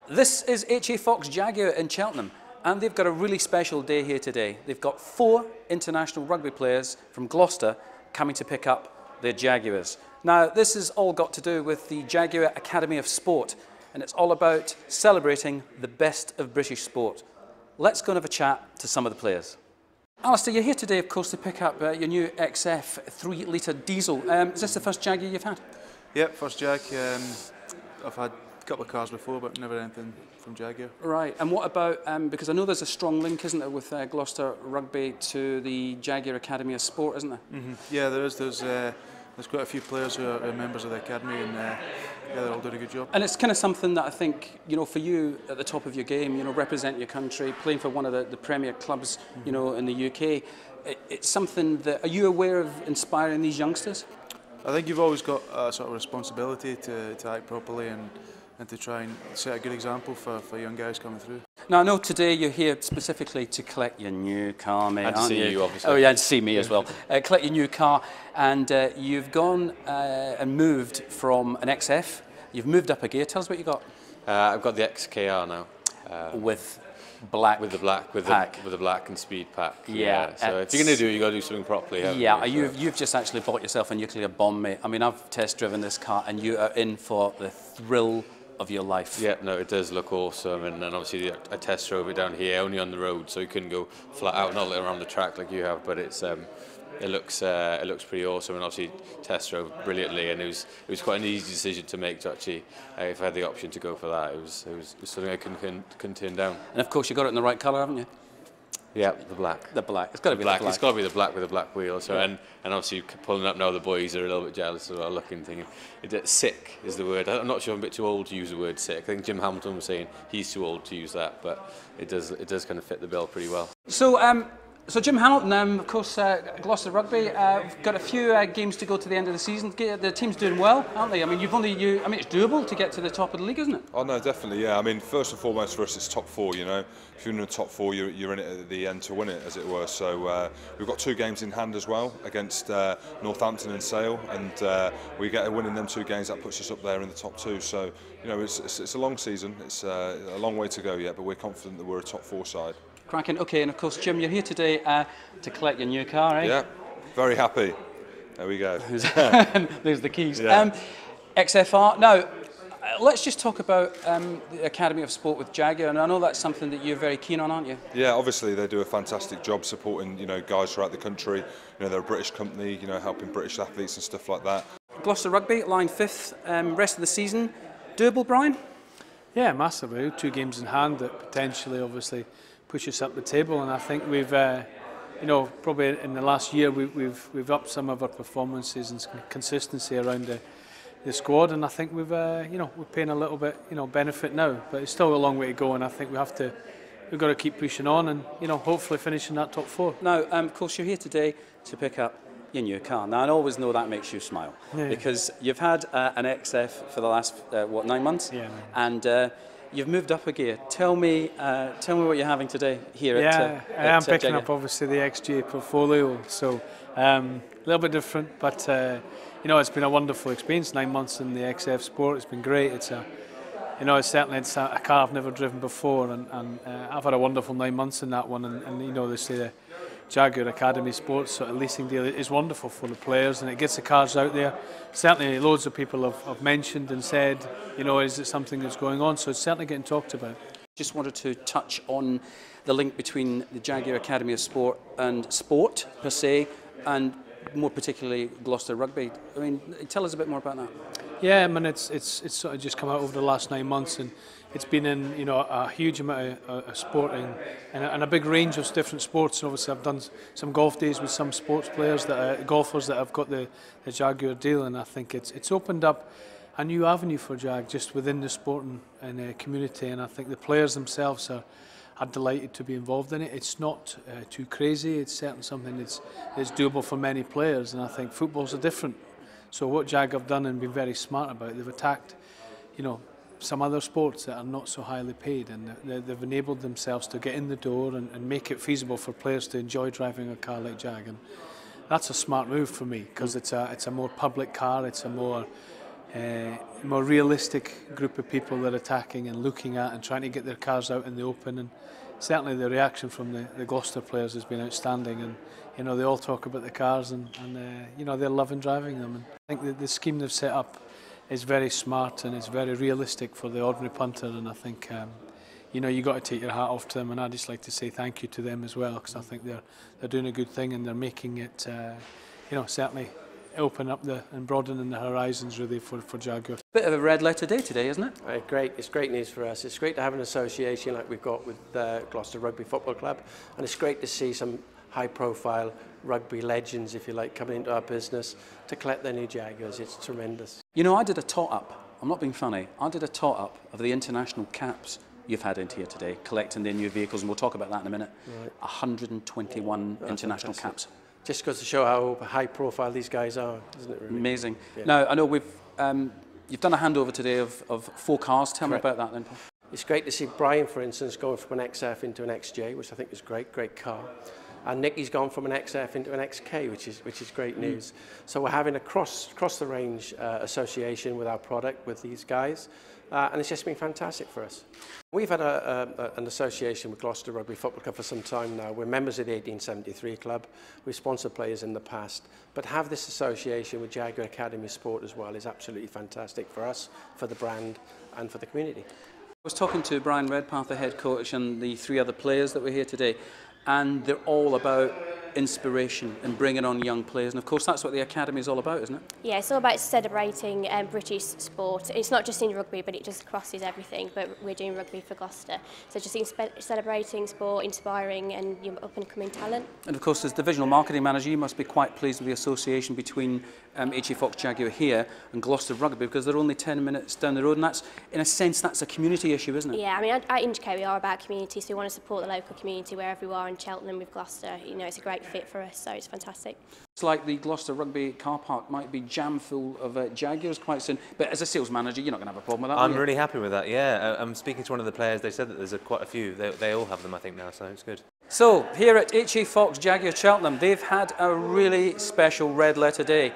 This is HA Fox Jaguar in Cheltenham, and they've got a really special day here today. They've got 4 international rugby players from Gloucester coming to pick up their Jaguars. Now, this has all got to do with the Jaguar Academy of Sport, and it's all about celebrating the best of British sport. Let's go and have a chat to some of the players. Alistair, you're here today, of course, to pick up your new XF 3-litre diesel. Is this the first Jaguar you've had? Yep, first Jag. I've had a couple of cars before, but never anything from Jaguar. Right, and what about, because I know there's a strong link, isn't there, with Gloucester Rugby to the Jaguar Academy of Sport, isn't there? Yeah, there is. There's quite a few players who are members of the academy, and yeah, they're all doing a good job. And it's kind of something that I think, you know, for you at the top of your game, you know, represent your country, playing for one of the premier clubs, you know, in the UK. It's something that, are you aware of inspiring these youngsters? I think you've always got a sort of responsibility to act properly and to try and set a good example for young guys coming through. Now, I know today you're here specifically to collect your new car, mate, and to see you, obviously. Oh, yeah, and to see me as well. Collect your new car, and you've gone and moved from an XF. You've moved up a gear. Tell us what you got. I've got the XKR now. With black with the black and speed pack. Yeah. So if you're going to do it, you've got to do something properly. Yeah, you've just actually bought yourself a nuclear bomb, mate. I mean, I've test driven this car, and you are in for the thrill of your life. Yeah, no, it does look awesome, and obviously I test drove it down here, only on the road, so you couldn't go flat out, not around the track like you have. But it's it looks pretty awesome, and obviously test drove brilliantly, and it was quite an easy decision to make. To actually, if I had the option to go for that, it was something I couldn't turn down. And of course, you got it in the right colour, haven't you? Yeah, the black. The black. It's got to be the black. It's got to be the black with the black wheel. So and obviously pulling up now, the boys are a little bit jealous of our looking thing. Sick is the word. I'm not sure I'm a bit too old to use the word sick. I think Jim Hamilton was saying he's too old to use that, but it does kind of fit the bill pretty well. So Jim Hamilton, of course, Gloucester Rugby, got a few games to go to the end of the season. The team's doing well, aren't they? I mean, it's doable to get to the top of the league, isn't it? Oh no, definitely, yeah. I mean, first and foremost for us, it's top 4. You know, if you're in the top 4, you're in it at the end to win it, as it were. So we've got 2 games in hand as well against Northampton and Sale, and we get a win in them 2 games. That puts us up there in the top 2. So you know, it's a long season. It's a long way to go yet, but we're confident that we're a top 4 side. Cracking. Okay, and of course, Jim, you're here today to collect your new car, right? Yeah, very happy. There we go. There's the keys. Yeah. XFR. Now, let's just talk about the Academy of Sport with Jaguar, and I know that's something that you're very keen on, aren't you? Yeah, obviously they do a fantastic job supporting, you know, guys throughout the country. You know, they're a British company, you know, helping British athletes and stuff like that. Gloucester Rugby, lying 5th, rest of the season. Doable, Brian? Yeah, massively. 2 games in hand that potentially, obviously, push us up the table, and I think we've, you know, probably in the last year we've upped some of our performances and consistency around the squad, and I think we've, you know, we're paying a little bit, you know, benefit now, but it's still a long way to go, and I think we've got to keep pushing on, and you know, hopefully finishing that top 4. Now, of course, you're here today to pick up your new car. Now, I always know that makes you smile, because you've had an XF for the last 9 months, and you've moved up a gear. Tell me what you're having today here at I am picking up obviously the XJ portfolio, so a little bit different, but you know, it's been a wonderful experience. 9 months in the XF Sport, it's been great. It's you know, it's a car I've never driven before, and I've had a wonderful 9 months in that one. And you know, they say the Jaguar Academy Sports sort of leasing deal is wonderful for the players, and it gets the cars out there. Certainly loads of people have mentioned and said, you know, is it something that's going on? So it's certainly getting talked about. Just wanted to touch on the link between the Jaguar Academy of Sport and sport per se, and more particularly Gloucester Rugby. I mean, tell us a bit more about that. Yeah, I mean, it's sort of just come out over the last 9 months, and it's been in, you know, a huge amount of sporting and a big range of different sports. And obviously, I've done some golf days with some sports players golfers that have got the Jaguar deal, and I think it's opened up a new avenue for Jag just within the sporting and community. And I think the players themselves are delighted to be involved in it. It's not too crazy. It's certainly something that's doable for many players, and I think footballs are different. So what Jag have done and been very smart about, they've attacked, you know, some other sports that are not so highly paid, and they've enabled themselves to get in the door and make it feasible for players to enjoy driving a car like Jag. And that's a smart move for me, because it's a more public car. It's a more more realistic group of people that are attacking and looking at and trying to get their cars out in the open. And certainly the reaction from the Gloucester players has been outstanding. And you know, they all talk about the cars and you know, they're loving driving them. And I think that the scheme they've set up is very smart and it's very realistic for the ordinary punter. And I think you know, you got to take your hat off to them, and I'd just like to say thank you to them as well, because I think they're doing a good thing and they're making it, you know, certainly open up and broadening the horizons really for Jaguar. Bit of a red letter day today, isn't it? Great, it's great news for us. It's great to have an association like we've got with Gloucester Rugby Football Club, and it's great to see some high-profile rugby legends, if you like, coming into our business to collect their new Jaguars. It's tremendous. You know, I did a tot-up, I'm not being funny, I did a tot-up of the international caps you've had into here today, collecting their new vehicles, and we'll talk about that in a minute. Right. 121 international caps. Just goes to show how high profile these guys are, isn't it really? Amazing. Yeah. Now, I know you've done a handover today of 4 cars. Tell me about that then, Paul. It's great to see Brian, for instance, going from an XF into an XJ, which I think is great car. And Nicky's gone from an XF into an XK, which is great news. So we're having a cross the range association with our product with these guys, and it's just been fantastic for us. We've had an association with Gloucester Rugby Football Club for some time now. We're members of the 1873 club. We've sponsored players in the past, but have this association with Jaguar Academy Sport as well is absolutely fantastic for us, for the brand, and for the community. I was talking to Brian Redpath, the head coach, and the 3 other players that were here today, and they're all about inspiration and bringing on young players, and of course that's what the academy is all about, isn't it? Yeah, it's all about celebrating British sport. It's not just in rugby, but it just crosses everything, but we're doing rugby for Gloucester. So just celebrating sport, inspiring and up and coming talent. And of course, as divisional marketing manager, you must be quite pleased with the association between HE Fox Jaguar here and Gloucester Rugby, because they're only 10 minutes down the road, and that's, in a sense, that's a community issue, isn't it? Yeah, I mean, at Inchcape we are about community, so we want to support the local community wherever we are in Cheltenham with Gloucester. You know, it's a great fit for us, so it's fantastic. It's like the Gloucester Rugby car park might be jam full of Jaguars quite soon, but as a sales manager, you're not going to have a problem with that. I'm really happy with that, yeah. I'm speaking to one of the players, they said that there's quite a few. They all have them, I think, now, so it's good. So, here at HE Fox Jaguar Cheltenham, they've had a really special red letter day.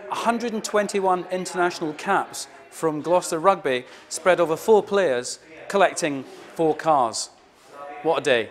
121 international caps from Gloucester Rugby spread over 4 players, collecting 4 cars. What a day.